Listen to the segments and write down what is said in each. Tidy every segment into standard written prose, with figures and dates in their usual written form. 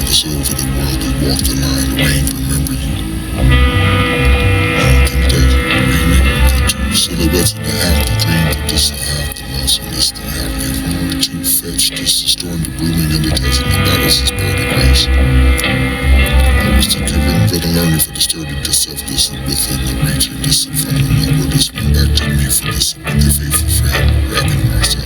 us over the world who walk the line, arrange, remember you. Armed in death, dreaming the two silhouettes and a half the dream, but this a half the loss, and this the half the hard to fetch. This the storm, the blooming, and the testing, the battles is part of grace. I was the given, but I'm learning for the sturdy, the self, this is within the reach, and this from the number, this one back to me for this, with the faithful friend, rapping myself.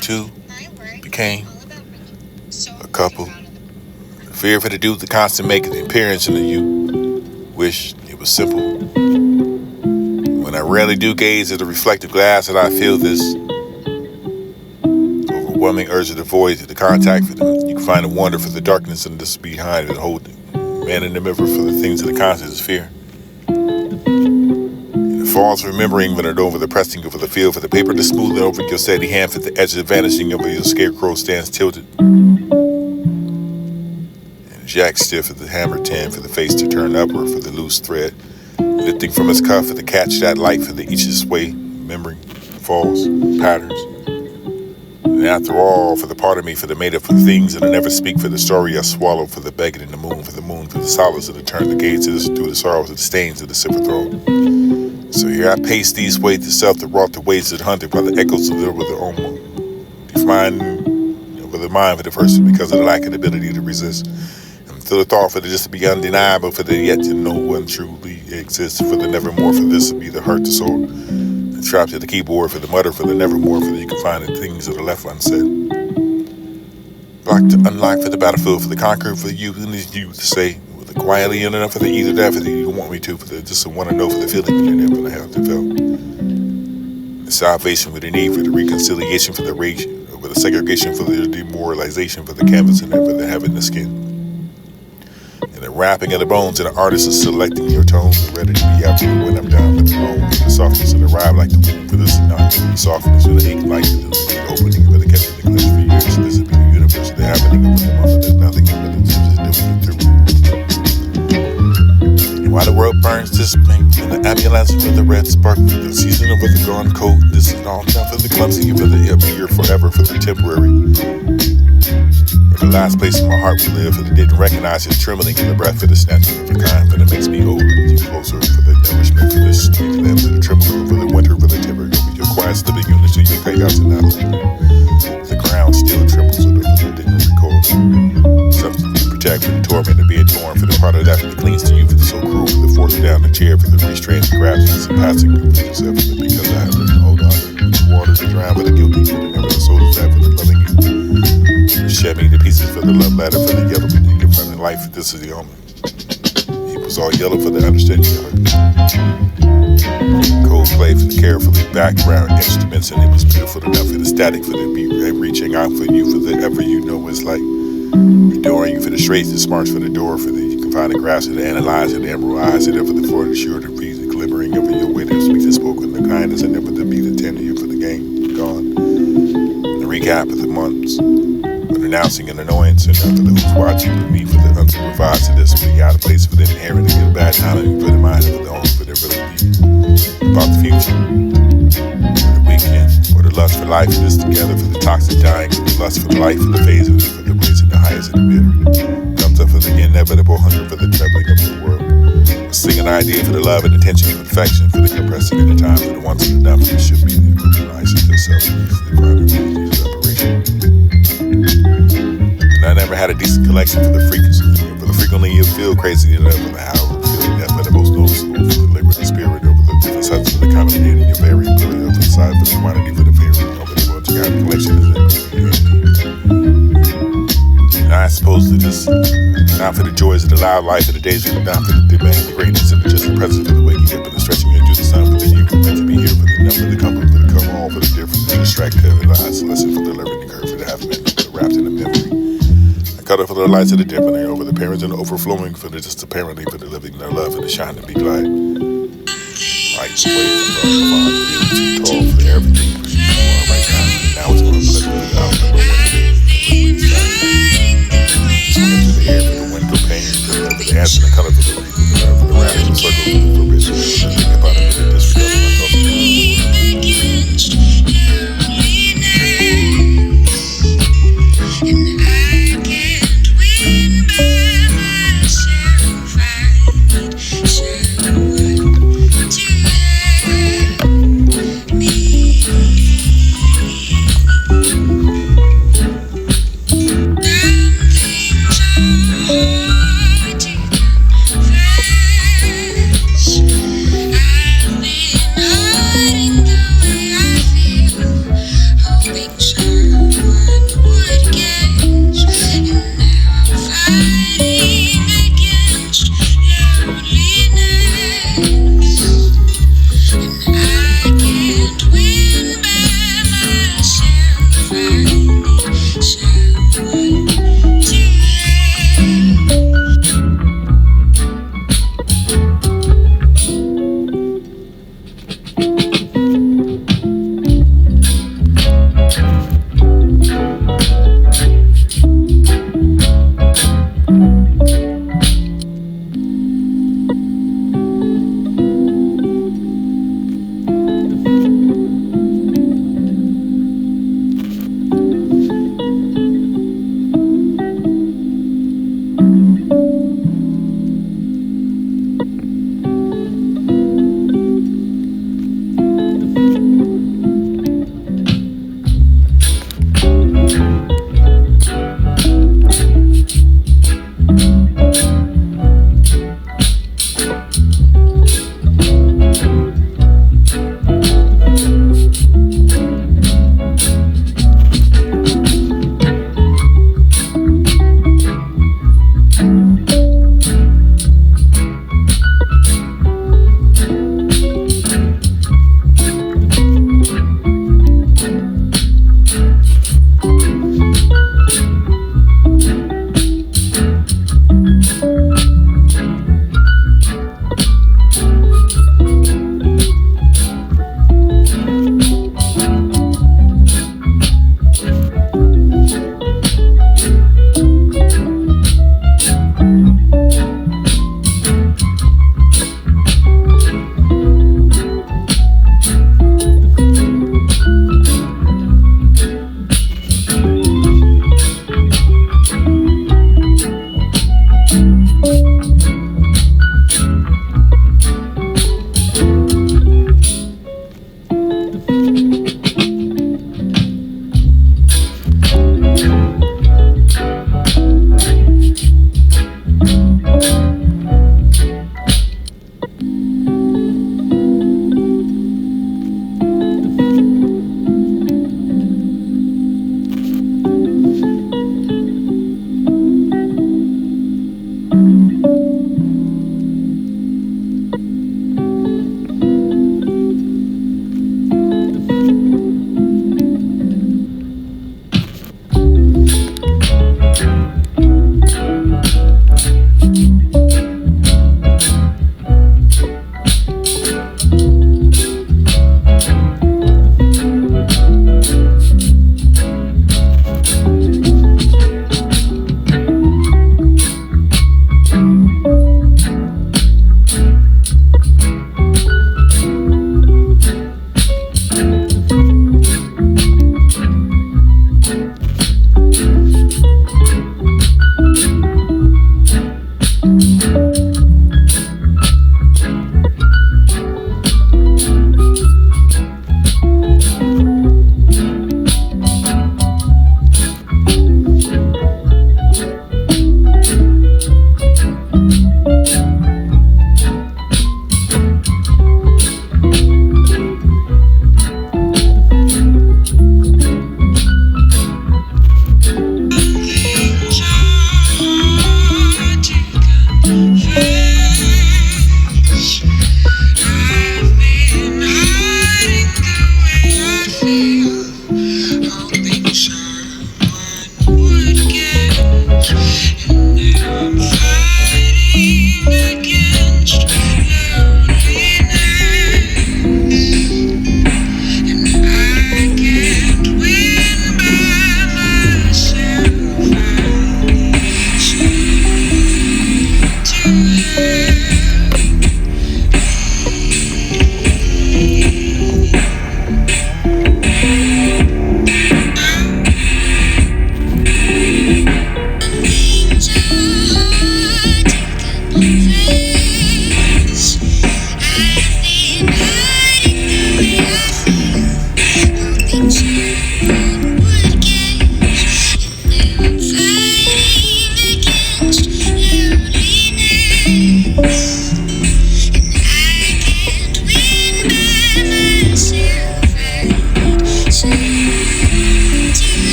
Two became a couple. Fear for the dude, the constant making the appearance in the you. Wish it was simple. When I rarely do gaze at the reflective glass, that I feel this overwhelming urge to avoid the contact for them. You can find a wonder for the darkness and this behind it. Hold man in the mirror for the things of the constant is fear. False remembering when it over the pressing over the field for the paper to smoothing over your steady hand for the edge of vanishing over your scarecrow stands tilted. And Jack stiff for the hammer tin for the face to turn upward for the loose thread. Lifting from his cuff for the catch that light for the each sway, remembering falls, patterns. And after all, for the part of me, for the made up for the things that I never speak, for the story I swallow, for the begging in the moon, for the solace of the turn, the gates through the sorrows of the stains of the silver throne. So here I pace these ways to self, the wrought the ways that hunted by the echoes of the own. Define with the mind for the person because of the lack of ability to resist. And for the thought for the just to be undeniable, for the yet to know one truly exists, for the nevermore, for this to be the hurt, the soul. Trapped at the keyboard for the mutter, for the nevermore, for the you can find the things that are left unsaid. Blocked to unlock for the battlefield, for the conquer, for you who needs you to say, with the quietly in enough for the either that, for the you want me to, for the just want to know, for the feeling you never gonna have to feel. The salvation for the need, for the reconciliation, for the rage, for the segregation, for the demoralization, for the canvas and for the having the skin. And the wrapping of the bones, and the artist is selecting your tones, and ready to be out when I'm down with the bone, for the softness and arrive like the wind, for this not the softness, for the ink like the opening, for the catching the glimpse for years. This would be the universe, the happening of the mother. There's nothing in it, it's just doing it through. And while the world burns this pink, and the ambulance for the red spark, for the season over the gone coat, this is all down for the clumsy, for the here forever, for the temporary. The last place in my heart we live, for the didn't recognize his trembling in the breath, for the snatching of the kind, for the makes me older, with you closer, for the nourishment, for the street lamb, for the tremble, for the winter, for the timber, for your quiet slipping units, to your chaos and not the ground still trembles, so the didn't recall. Something to protect, for the torment of being torn, for the product that clings to you, for the so cruel, for the force down the chair, for the restraint, the grasp, and passing, for yourself, for the because I have to hold on, the water to drown, for the guilty, for the never the soul is that, for the loving you. Shed me to pieces for the love ladder, for the yellow beneath your friendly life. This is the omen. He was all yellow for the understanding of it. Cold play for the carefully background instruments, and it was beautiful enough for the static, for the beat reaching out for you, for the ever you know it's like adoring you, for the straights, the smarts, for the door, for the you can find the grass, and the analyze, and the emerald eyes, and for the floor, the sure to breeze, the glimmering of your way to speak the spoken, the kindness, and never to be the tender you for the game gone. The recap of the months. Announcing an annoyance and for the who's watching for me, for the unsupervised, to this, for the out of place, for the inherent, to get a bad timing, for the mind, for the home, for the really be about the future, for the weekend, for the lust for life, for this together, for the toxic dying, for the lust for the life, for the phase of it, for the raising the highest and the bitter, comes up for the inevitable hunger, for the trebling of the world, a singing idea for the love and attention, for affection, for the compressing in the time, for the once and enough, for the should be the realizing yourself, for the final separation. I never had a decent collection for the frequency, for the frequently you feel crazy enough, for the hour feeling that, for the most noticeable, for the liquid spirit, over the different sides of the accommodating your variability, over the side for the quantity, for the variant, over the world, you got a collection is and I suppose that this, not for the joys of the loud life of the days, not for the demand, the greatness, and just the presence of the waking up and the stretching into the sun, for the you meant to be here, for the number, the comfort, for the come all, for the different, the distracted, and the lies, listen for the learning curve, for the half minute, for the wrapped in the memory. Cut off for the lights of the dipping over the parents and the overflowing for the just apparently for the living their love and the shine to be glad. Like the way for the tall for everything for you right now. Now it's going to play with out the air for the window pane for the ants and the color for the wrap and the circle for the forbidden. About it for the disregard of my thoughts.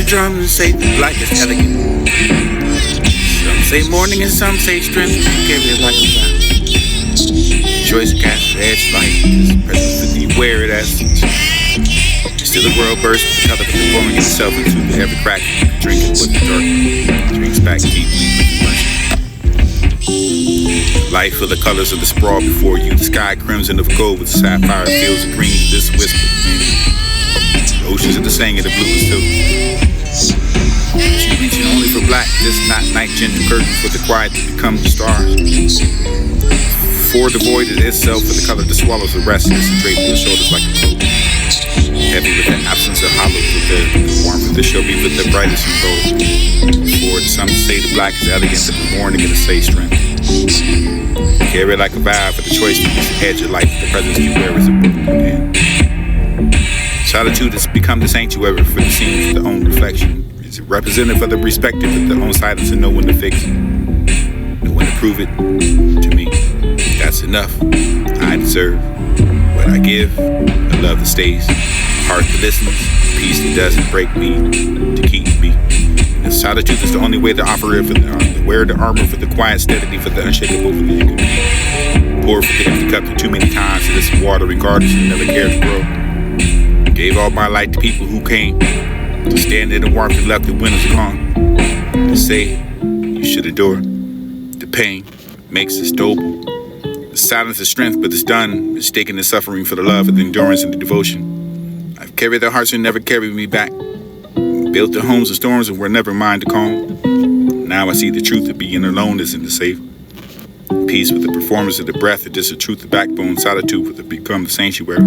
drum and say the black is elegant. Some say morning and some say strength. Carry it like a vow. Choice cast edge light. Presence to wear it as still the world bursts with the color performing itself into every crack. Drinking with the dark. Drinks back deeply with the lunch. Life of the colors of the sprawl before you. The sky crimson of gold with sapphire fields of green. This whisper. The oceans of the saying of the blues too. She reaching only for black. This not night gentle curtain for the quiet to become the stars. For the void is itself for the color that swallows the rest. It's straight to the shoulders like a cloak. Heavy with the absence of hollow, with the warmth of the show be with the brightest and gold. For some say the black is elegant of the morning and the say strength. Carry like a vow for the choice to use the edge of life. The presence you wear is a book again. Solitude has become the sanctuary for the scene for the own reflection. It's representative of the perspective of the own silence and know when to fix it. Know when to prove it to me. That's enough. I deserve what I give. A love that stays. Heart that listens. Peace that doesn't break me to keep me. And solitude is the only way to offer it for the wear the armor for the quiet steadily for the unshakable for the you can be. Pour for the empty cup too many times to this water regardless and never cared to grow. Gave all my light to people who came to stand in the warmth and left the windows gone. To say you should adore. The pain makes us noble. The silence is strength, but it's done. Mistaking the suffering for the love and the endurance and the devotion. I've carried their hearts and never carried me back. Built their homes of storms and were never mine to calm. Now I see the truth of being alone isn't the safe. Peace with the performance of the breath, it is the truth, the backbone, solitude with it become the sanctuary.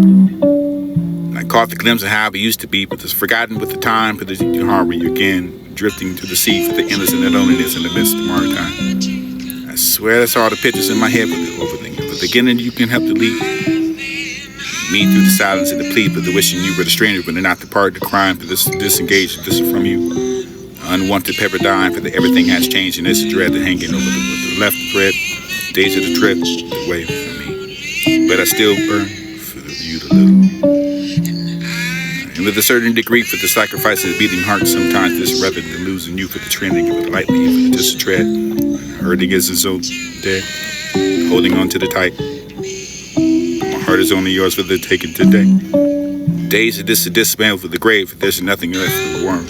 I caught the glimpse of how we used to be, but it's forgotten with the time for the harmony again, drifting to the sea for the endless and the loneliness in the midst of maritime. I swear that's all the pictures in my head with the overthink. At the beginning, you can help to lead me through the silence and the plea, but the wishing you were the stranger, but not the part, the crime for this disengaged, this is from you. Unwanted paradigm for the everything has changed, and it's a dread that hanging over the left thread, days of the trip, away from me. But I still burn for you to live. And with a certain degree for the sacrifice of the beating heart, sometimes this rather than losing you for the trending, give it lightly for the just a tread. Hurting is so dead, holding on to the tight. My heart is only yours for the taking today. Days of this to disband for the grave, there's nothing left for the worm.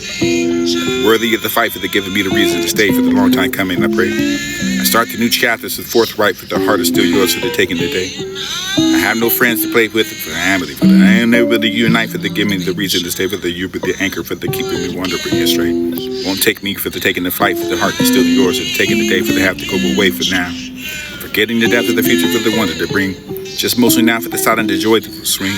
Worthy of the fight for the giving me the reason to stay for the long time coming, I pray. I start the new chapters with forthright, but the heart is still yours for the taking today. I have no friends to play with for the family, but I am able to unite for the giving me the reason to stay for the you, but the anchor for the keeping me wandering straight. Won't take me for the taking the flight, for the heart is still yours, for the taking the day, for the have to go away for now. Forgetting the depth of the future for the wonder to bring. Just mostly now for the silent the joy to swing.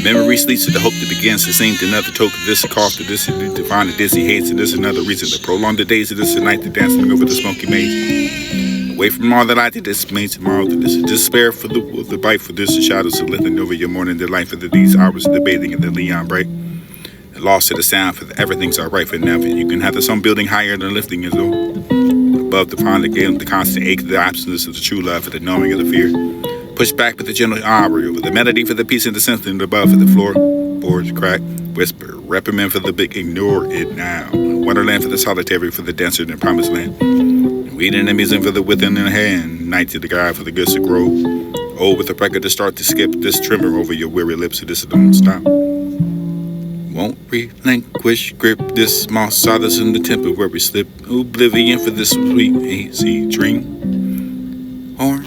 Memory sleeps to the hope that begins to sing to another token. This a cough to this to find the dizzy hates, and this another reason to prolong the days of this night to dancing over the smoky maze. Away from all that I did this made tomorrow to this despair for the bite for this shadows of lifting over your morning delight for these hours of debating in the Leon break. And lost to the sound for the everything's alright for now. You can have the sun building higher than lifting as though above the pond again the constant ache of the absence of the true love for the knowing of the fear. Push back with the gentle armory over the melody for the peace and the something above for the floor. Boards crack, whisper, reprimand for the big, ignore it now. Wonderland for the solitary for the dancer in the promised land. Weed enemies in for the within the hand. Night to the guy for the goods to grow. Oh, with the record to start to skip this tremor over your weary lips so this don't stop. Won't relinquish grip this small solace in the temporary slip. Oblivion for this sweet hazy dream. Or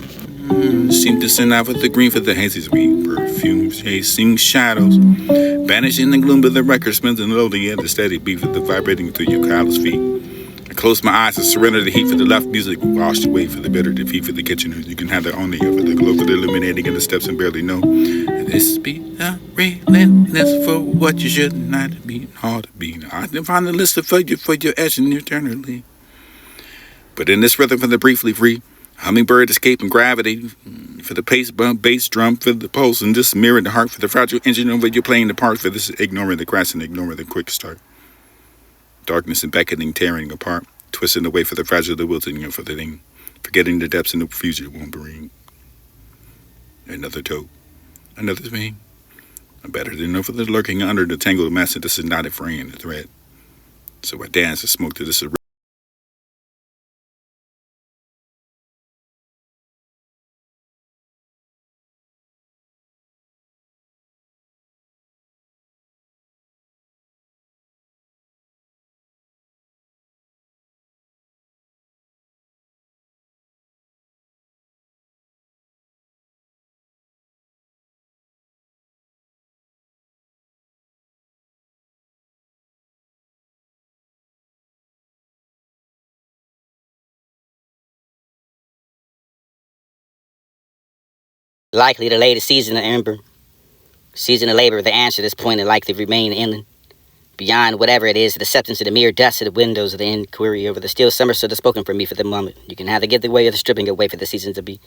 seem to send out with the green for the hazy sweet perfume, chasing shadows, vanishing in the gloom of the record, spins and loading in the steady beat for the vibrating through your callous feet. I close my eyes to surrender the heat for the left music, washed away for the bitter defeat for the kitchen. You can have the only over the glow for the illuminating in the steps and barely know. This be a relentless for what you should not be, hard to be. I can find the list for your etching eternally. But in this rhythm for the briefly free, hummingbird escaping gravity for the pace bump, bass drum for the pulse, and just mirroring the heart for the fragile engine over you're playing the part for this ignoring the crash and ignoring the quick start. Darkness and beckoning, tearing apart, twisting away for the fragile, the wilting, and for the thing, forgetting the depths and the future won't bring. Another toe, another vein, a better than enough for the lurking under the tangled mess, and this is not a fraying the thread. So I dance and smoke to this. Likely the latest season of ember, season of labor, the answer to this point will likely remain inland. Beyond whatever it is, the substance of the mere dust of the windows of the inquiry over the still summer stood spoken for me for the moment. You can either give the way or the stripping away for the season to be.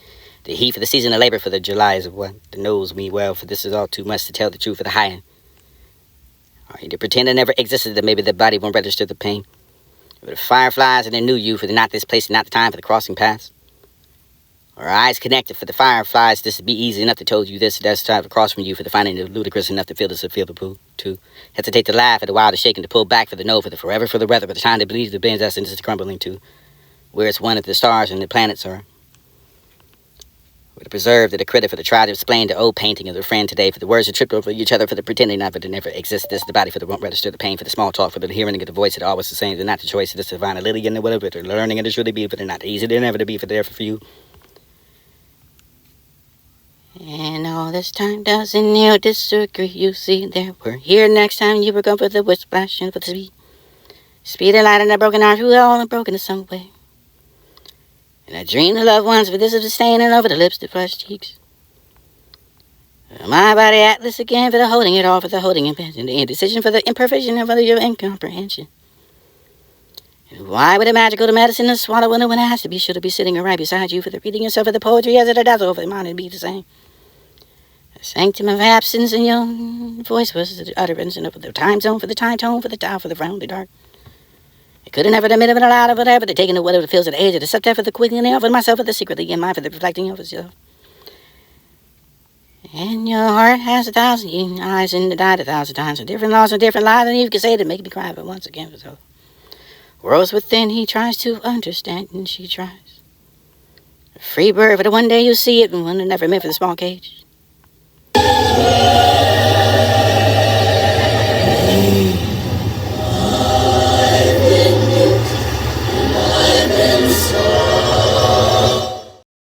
The heat for the season of labor for the Julys of what? That knows me well, for this is all too much to tell the truth for the high end. Or either pretend it never existed, that maybe the body won't register the pain. For the fireflies and the new you, for the not this place and not the time for the crossing paths. Our eyes connected for the fireflies, this would be easy enough to tell you this, that's time across from you for the finding it ludicrous enough to feel this, to feel the poo, to hesitate to laugh at the wild, to shaking, to pull back for the no, for the forever, for the weather, for the time to believe the bends us into this crumbling to, where it's one of the stars and the planets are. For the preserve, that the critic, for the try to explain the old painting of the friend today, for the words that tripped over each other, for the pretending of it to never exist, this, the body, for the won't register the pain, for the small talk, for the hearing of the voice, that always the same, the not the choice, this divine, a lily and the whatever, the learning it is really be, but they're not easy, they're never to be, for there for you. And all this time doesn't you disagree, you see, there we're here next time you were going for the whistle splash and for the speed of light and a broken heart, who all are broken in some way. And I dream the loved ones, for this is the staining over the lips, the flushed cheeks. My body atlas again, for the holding it all, for the holding and the indecision, for the imperfection and for your incomprehension. And why would it magical the medicine to swallow when it has to be, should it be sitting right beside you, for the reading yourself of the poetry as it does over the mind and be the same. The sanctum of absence in your voice was the utterance, and over the time zone, for the time tone, for the dial, for the round, the dark. I could have never admitted it aloud of whatever, the taking of whatever feels at the age of the subject, for the quickening of myself, for the secretly in mind, for the reflecting of itself. And your heart has 1,000 eyes and it died 1,000 times, with different laws and different lies, and you can say to make me cry, but once again, for so. Worlds within, he tries to understand, and she tries. A free bird, for the one day you see it, and one that never meant for the small cage.